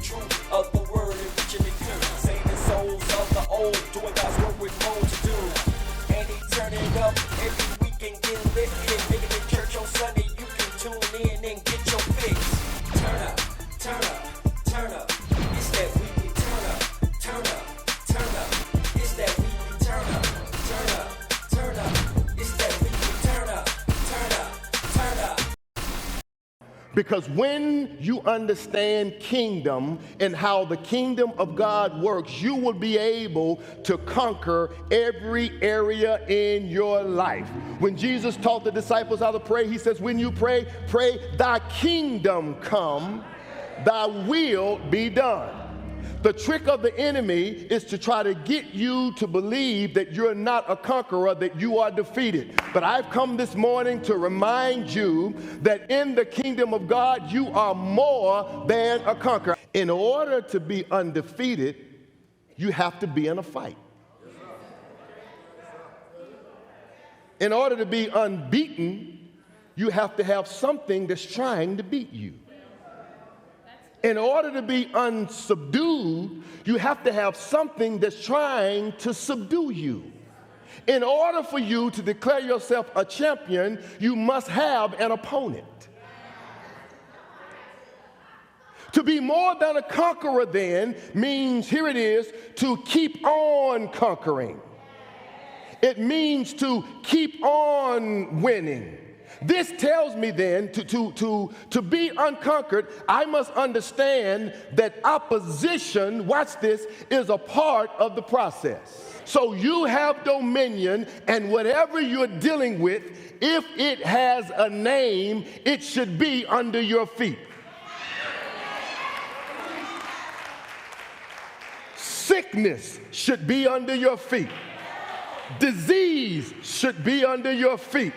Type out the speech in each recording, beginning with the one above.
truth of the word and reaching the youth. Saving souls of the old, doing God's work with more to do. And he turning up every week and get lit. Making it church on Sunday, you can tune in and get your fix. Turn up, turn up, turn up. It's that weekly turn up, turn up, turn up. It's that weekly turn up, turn up, turn up. It's that weekly turn up, turn up, turn up. Because when you understand kingdom and how the kingdom of God works, you will be able to conquer every area in your life. When Jesus taught the disciples how to pray, he says, when you pray, pray, thy kingdom come, thy will be done. The trick of the enemy is to try to get you to believe that you're not a conqueror, that you are defeated. But I've come this morning to remind you that in the kingdom of God, you are more than a conqueror. In order to be undefeated, you have to be in a fight. In order to be unbeaten, you have to have something that's trying to beat you. In order to be unsubdued, you have to have something that's trying to subdue you. In order for you to declare yourself a champion, you must have an opponent. To be more than a conqueror then means, here it is, to keep on conquering. It means to keep on winning. This tells me then to be unconquered, I must understand that opposition, watch this, is a part of the process. So you have dominion, and whatever you're dealing with, if it has a name, it should be under your feet. Sickness should be under your feet. Disease should be under your feet.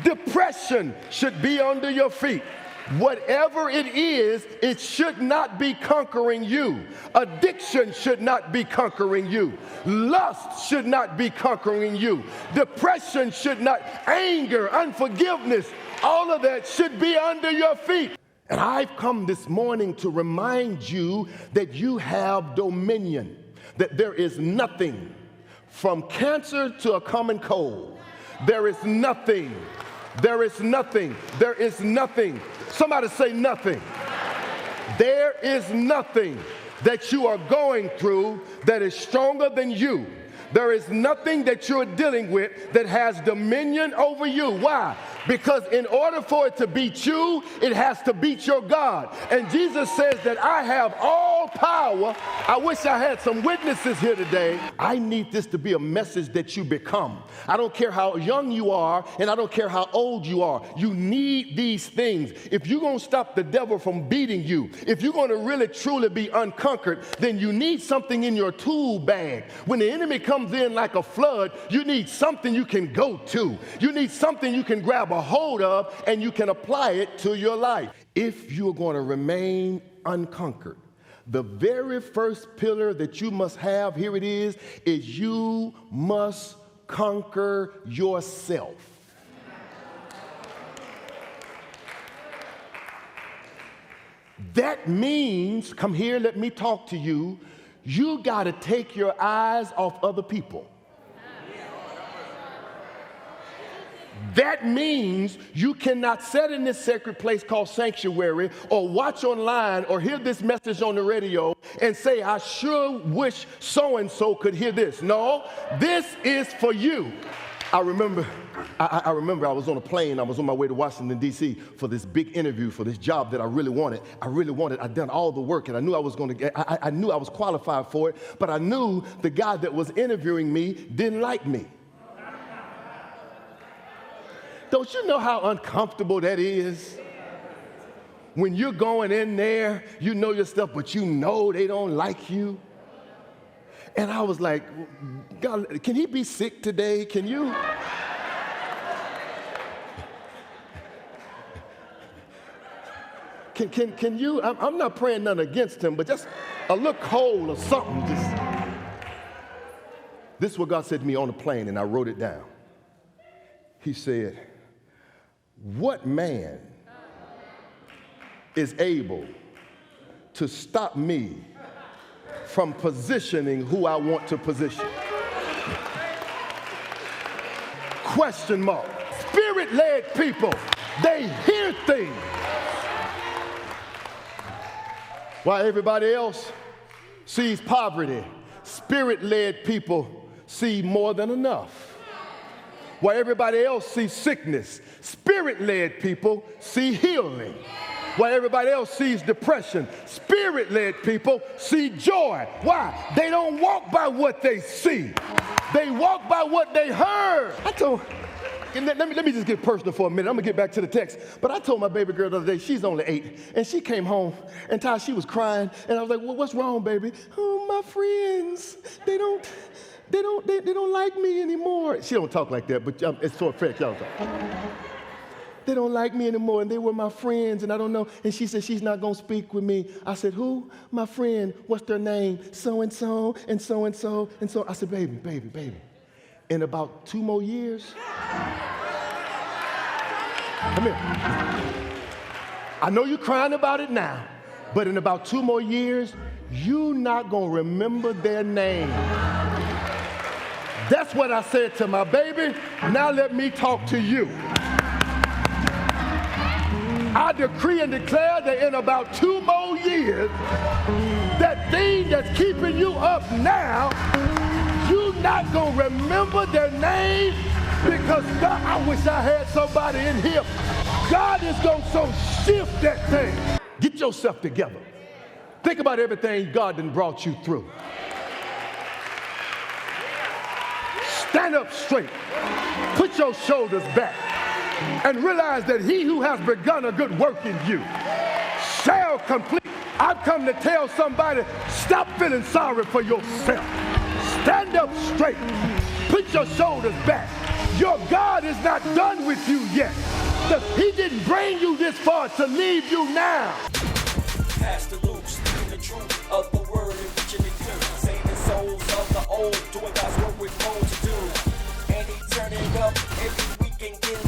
Depression should be under your feet. Whatever it is, it should not be conquering you. Addiction should not be conquering you. Lust should not be conquering you. Depression should not, anger, unforgiveness, all of that should be under your feet. And I've come this morning to remind you that you have dominion, that there is nothing from cancer to a common cold. There is nothing. There is nothing. There is nothing. Somebody say nothing. There is nothing that you are going through that is stronger than you. There is nothing that you're dealing with that has dominion over you. Why? Because in order for it to beat you, it has to beat your God. And Jesus says that I have all power. I wish I had some witnesses here today. I need this to be a message that you become. I don't care how young you are, and I don't care how old you are. You need these things. If you're going to stop the devil from beating you, if you're going to really truly be unconquered, then you need something in your tool bag. When the enemy comes in like a flood, you need something you can go to. You need something you can grab a hold of and you can apply it to your life. If you're going to remain unconquered, the very first pillar that you must have, here it is you must conquer yourself. That means, come here, let me talk to you, you got to take your eyes off other people. That means you cannot sit in this sacred place called sanctuary or watch online or hear this message on the radio and say, I sure wish so-and-so could hear this. No, this is for you. I remember I was on a plane. I was on my way to Washington, D.C. for this big interview for this job that I really wanted. I'd done all the work, and I knew I was going to get, I knew I was qualified for it, but I knew the guy that was interviewing me didn't like me. Don't you know how uncomfortable that is? When you're going in there, you know your stuff, but you know they don't like you. And I was like, God, can he be sick today? Can you? Can you? I'm not praying nothing against him, but just a little cold or something. This is what God said to me on the plane, and I wrote it down. He said, what man is able to stop me from positioning who I want to position. Question mark. Spirit-led people, they hear things while everybody else sees poverty. Spirit-led people see more than enough. While everybody else sees sickness, spirit-led people see healing. While everybody else sees depression, spirit-led people see joy. Why? They don't walk by what they see. They walk by what they heard. Let me just get personal for a minute. I'm going to get back to the text. But I told my baby girl the other day, she's only 8, and she came home, and Ty, she was crying, and I was like, well, what's wrong, baby? Oh, my friends, they don't like me anymore. She don't talk like that, but it's so French, y'all talk. They don't like me anymore, and they were my friends, and I don't know. And she said she's not going to speak with me. I said, who? My friend. What's their name? So-and-so, and so-and-so, and so. I said, baby. In about 2 more years, come here. I know you're crying about it now, but in about 2 more years, you're not going to remember their name. That's what I said to my baby. Now let me talk to you. I decree and declare that in about 2 more years, that thing that's keeping you up now, you're not going to remember their name, because God, I wish I had somebody in here. God is going to so shift that thing. Get yourself together. Think about everything God done brought you through. Stand up straight. Put your shoulders back. And realize that he who has begun a good work in you shall complete. I've come to tell somebody, stop feeling sorry for yourself. Stand up straight. Put your shoulders back. Your God is not done with you yet. He didn't bring you this far to leave you now. Pass the loop, speaking the truth of the word and reaching the new. Saving souls of the old, doing God's work with more to do. And he turning up every week and getting